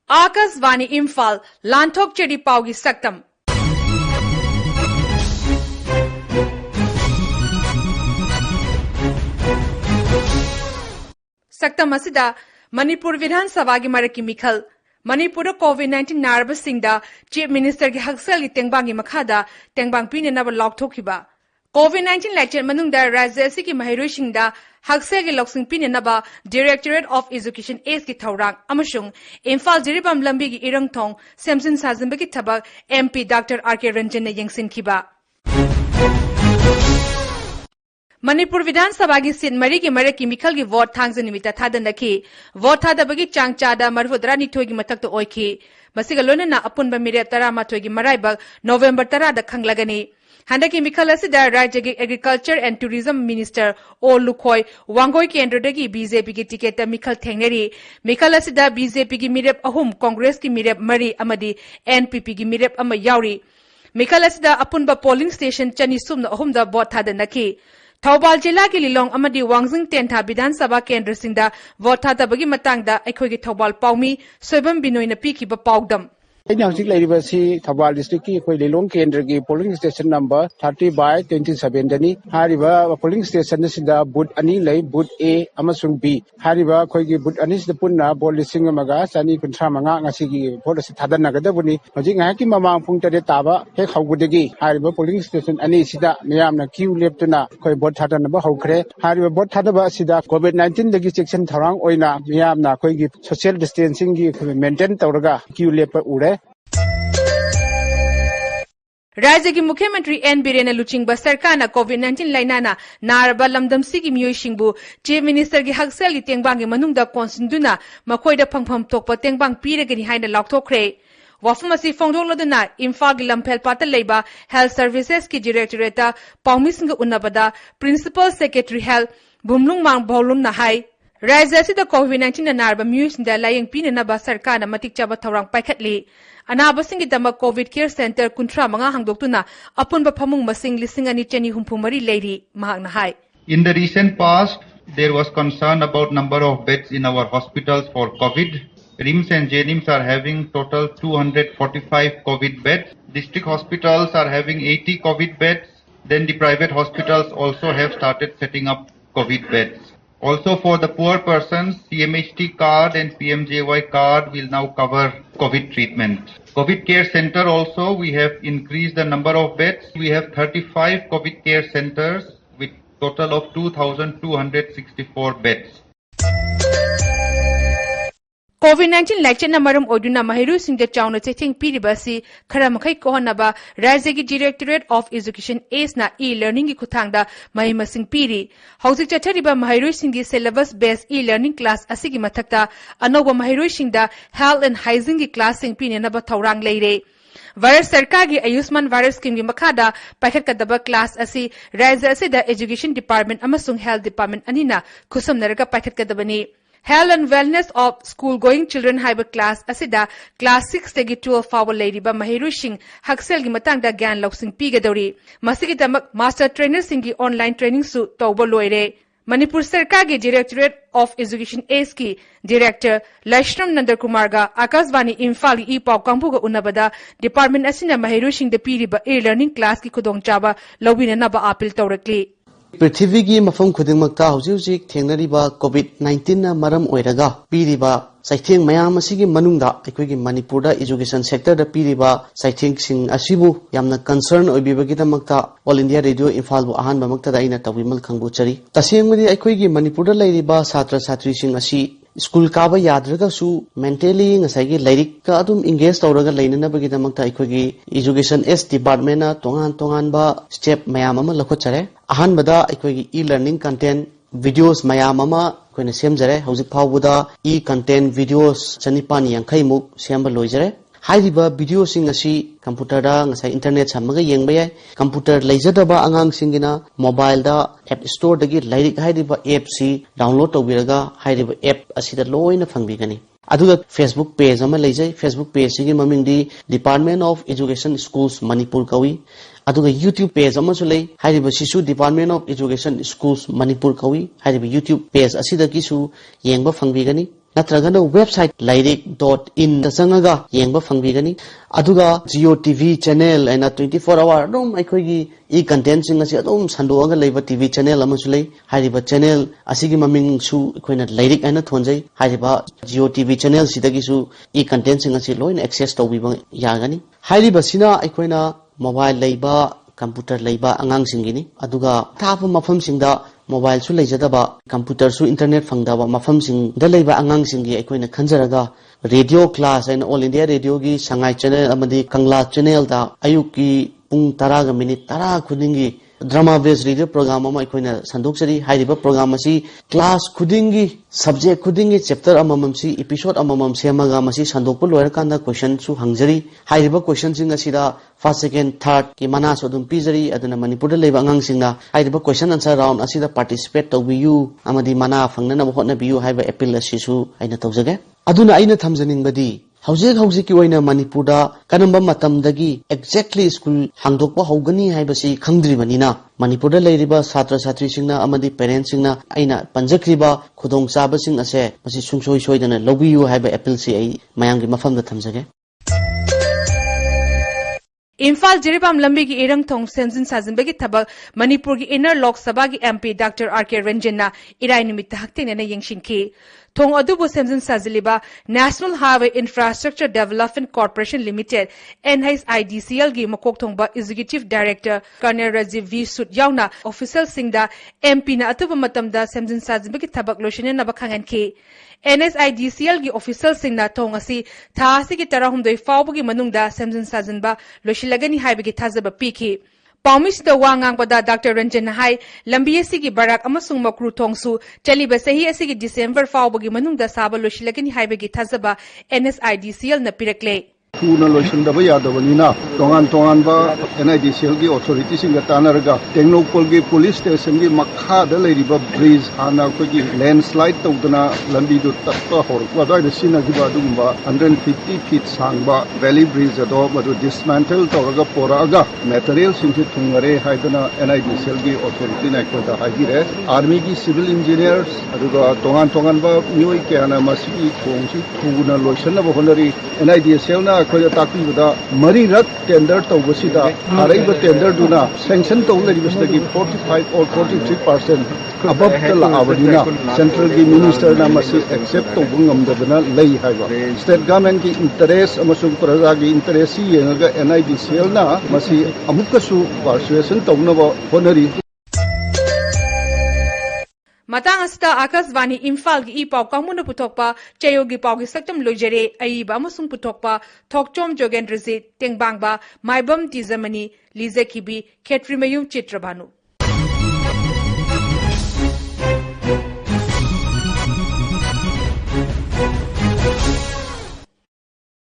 आकाशवाणी इम्फाल लांथोक चेडी पाउगी सक्तम सक्तम असिदा मणिपुर विधान सभा की मरकी मिखल मणिपुर कोविड-19 नारबसिंगदा chief minister की हक्सल की तेंगबांगी मखादा तेंगबांग पीनेनब लॉकथोखिबा कोविड-19 लेक्चर मनुंगदा राज्य की महिरोइसिंगदा हक्सल की लॉक्सिंग पीनेनब डायरेक्टरेट ऑफ एजुकेशन एस की थौरांग अमसुंग इम्फाल जिरिबम लंबी की इरंगथोंग सेमसिन साजिंब की थबक एमपी डॉक्टर आर.के. रंजन ने यंगसिनखिबा मणिपुर विधानसभा की सीट मरी की मरक की मिखल की वोट थांगज निमित्त थादनखी वोट थादबगी चांग चादा मरहुदरा निथोय की मथक तो ओइखी मसिगा लोनना अपुनब मिरेप 13 की मराइबक नवंबर 10 दा खंगलगनी हंदकी मिखल असिदा राज्य की agriculture and tourism minister O Lukhoi Wangoi केंद्रदगी बीजेपी की टिकेट मिखल थेंगनेरी मिखल असिदा बीजेपी की मिरेप अहुम कांग्रेस की मिरेप मरी अमदी एनपीपी की मिरेप अम याउरी मिखल असिदा अपुनब पोलिंग स्टेशन चनी सुमना अहुमदा वोट थादनखी थौबाल जिला की लिलोंग अमदी वांगजिंग तेंथा विधानसभा केंद्र सिंगदा वोट थादबगी मतंगदा अखोगी थौबाल पाउमी सोयबम बिनोयना पीखिबा पाउदम थौबाल डिस्ट्रिक्ट की लिलोंग केंद्र की पोलिंग स्टेशन नंबर 30/27 दनी पोलिंग स्टेशन बूथ अनी लई बूथ ए बी की बूथ अनी पुनः बोट 9,995 भोट थादनगदबनी की ममांग पुंग 3 ताब हेक हौबदगी पोलिंग स्टेशन अनी मियामना क्यू लेप्तुना भोट थादनब हौखरे भोट थादब कोविड-19 दगी चेक्शन थौरांग ओइना मियामना सोशल डिस्टेंसिंग की मेंटेन तौरगा क्यू लेप उड़े राज्य की मुख्यमंत्री एन बीरेन लुचिंग सरकार कोविड-19 लाइना नारब लमदमसी की मियोइसिंगबु चीफ मिनिस्टर की हक्सल की तेंगबांग मनुंगदा कोनसिंदुना मखोइदा फंगफम थोकप तेंगबांग पीरगनी हाइना लाउथोखरे वफम असी फोंदोलदना इम्फाल की लमफेल पाता लेबा हेल्थ सर्विसेज की डायरेक्टरेट पाउमिसिंग उन्नबदा प्रिंसिपल सेक्रेटरी हेल्थ भुमलुंग मांग भौलुम हाई राज्य असिदा कोविड-19 नारब मियोइसिंगदा लायंग पीनेनबा सरकार मतिक चाबा थौरांग पाइखटली अनाबसिंगीदमक कोविड केयर सेंटर 35 हांगदोक्तुना अपुनब फमुंग मसिंग 2,264 लेरी महाकना हाई In the recent past there was concern about number of beds in our hospitals for COVID. RIMS and JNIMS are having total 245 COVID beds. District hospitals are having 80 COVID beds. Then the private hospitals also have started setting up COVID beds. Also for the poor persons, CMHT card and PMJY card will now cover COVID treatment. COVID care center also, we have increased the number of beds. We have 35 COVID care centers with total of 2,264 beds. Covid lecture मरम ओदुना महिरु सिंह चाउना चेथिंग पीरिबसी खरा मखै कोहनबा राज्य की directorate of education S ना e learning की खुथांगदा महि मसिंग पीरी हौजिक चथरिबा महिरु सिंह की syllabus based e learning class असी की मथक्ता अनोबा महिरु सिंह दा हेल्थ एंड हाइजीन की क्लास सिंग पीनेनबा थौरांग लेरे भारत सरकार की आयुष्मान भारत स्कीम की मखादा पाइखटकदबा क्लास असी राज्य असिदा एजुकेशन डिपार्टमेंट अमसुंग हेल्थ डिपार्टमेंट अनिना खुसमनरगा पाइखटकदबनी Health and Wellness of School-going Children haiba class asida class 6 tagi 12 fawa leiriba mahiru sing haksel gi matangda gyan loksing pigadori masigi damak master trainer sing gi online training su tawba loire Manipur Sarkar ki Directorate of Education ACE की Director Lashram Nandar Kumar ga Akashvani Imphal ki ipau kangbu ga unabada Department asina mahiru sing de piriba e-learning class की khudongchaba lawinanaba appeal tawrakli पृथ्वी की मफम खुदिंगमक्ता हौजिक थेंगनरिबा कोविड-19 ना मरम ओइरगा पीरिबा साइथेंग मयाम असिगी मनुंगदा अखोइगी मणिपुरदा education sector दा पीरिबा साइथेंग सिंग असिबु यामना कंसर्न ओइबिबगिदमक्ता ऑल इंडिया रेडियो इम्फाल बु अहान बमक्ता दा इना तविमल खंगबु चरी तसेंगमदि अखोइगी मणिपुरदा लैरिबा छात्र छात्री सिंग असि स्कूल काबा याद्रगसु मेंटली ngसाइगी लाइरिक का अदुम इंगेज तौरगा लैननबगिदमक्ता अखोइगी एजुकेशन एस डिपार्टमेंट ना तोंगान बा स्टेप मयाम अमा लखोचरे अहानबदा अखोइगी ई लर्निंग कंटेंट वीडियोस मयाम अमा अखोइना सेमजरे हौजिक फावबुदा ई कंटेंट वीडियोस 250 मुक सेमबा लोइजरे हाइरिबा वीडियो सिंग असि कंप्यूटर दा ngसाइ इंटरनेट समगा येंगबा याय कंप्यूटर लैजदबा आंगांग सिंगिना मोबाइल दा एप स्टोर दगी लाइरिक हाइरिबा एप सी डाउनलोड तौबिरगा हाइरिबा एप असिदा लोइना फंगबिगनी अदुगा फेसबुक पेज अमा लैजै फेसबुक पेज सिगी ममिंगदी department of education schools Manipur कवी अदुगा यूट्यूब पेज अमा सुलै हाइरिबा सिसु department of education schools Manipur कवी हाइरिबा यूट्यूब पेज असिदा किसु येंगबा फंगबिगनी natragana website lairik.in da sangaga yengba fangbigani aduga Jio TV channel aina 24 hour adum aikogi e content sing asi adum sandoga leiba TV channel amasu lei hariba channel asigi maming su koina lairik aina thonjai hariba Jio TV channel sidagi su e content sing asi loin access tawbiba yagani hariba sina aikoina mobile leiba computer leiba angang singini aduga thapa mafam singda mobile su leijadaba computer su internet fangdaba mafam sing da leiba angang singi aikoina khanjaraga radio class and all India radio gi sangai channel amadi kangla channel da ayuki pung 10 ga minute 10 khudingi drama based radio program ama aikoina sandokchari haidiba program asi class khudingi subject khudingi chapter amamam si episode amamam semaga masi sandokpu loira kanda question su hangjari haidiba question sing asida first second third ki mana so dum pijari aduna manipur da leba angang singna haidiba question answer round asida participate tawbiyu amadi mana fangna na hotna biyu haiba appeal asisu aina tawjage aduna aina thamjaningbadi hauji ki oina manipur da kanamba matamdagi exactly school hangdokpa hogani haibasi khangdribanina manipur da leiriba satra satri singna amadi parents singna aina panjakriba khudong chaba sing ase masi sungsoi soidana lobiyu haiba appeal si ai mayamgi mafamda thamjage Imphal Jiribam Lambi ki Irang Thong Senzin Sazinbegi Tabak Manipur ki Inner Lok Sabha ki MP Dr. R.K. Ranjana Irai Nimit Haktin na Yangshin ki Thong Adubu Senzin Saziliba National Highway Infrastructure Development Corporation Limited NHIDCL gi Makok Thongba Executive Director Colonel Rajiv V Sud Yauna Official Singda MP na Atuba Matamda Senzin Sazinbegi Tabak Loshine na Bakhangan ki NSIDCL gi official singna thong asi tha asi ki tarahumdoi fawbugi manungda semjin sajinba loshilagani haibagi thazaba piki Paumis da wangang pada Dr. Ranjan hai lambi asi ki barak amasung makru thongsu chaliba sahi asi ki December fawbugi manungda saba loshilagani haibagi thazaba NSIDCL na pirakle Tuna lotion da baya da banina tongan ba NIDCL gi authority singa tanarga technopol gi police station gi makha da leiriba bridge hana ko gi landslide tawdana lambi du takka hor wa da sina gi ba dugumba 150 feet sangba valley bridge ado madu dismantle tawraga poraga material singhi thungare haidana NIDCL gi authority na ko da hagire army gi civil engineers aduga tongan ba nyoi kana masi khongsi thuna lotion na honari NIDCL na Koya Taki with a Marirat tender to Wasida, Araba tender Duna, sanction to Lady 45 or 43% above the Avadina, Central Minister Namasi, except to Bungam the Bana Lay Haiva. State government interest, Amasum Prazagi interest, NIDCL na, Masi Amukasu, persuasion to Nova Honori. Matang asta Akasvani Imphal gi ipau kamuna putokpa chayogi pau gi saktam lojare aiba amasung putokpa Thokchom Jogendrazit Tengbangba Maibam Dwijamani Ksh Chitrabhanu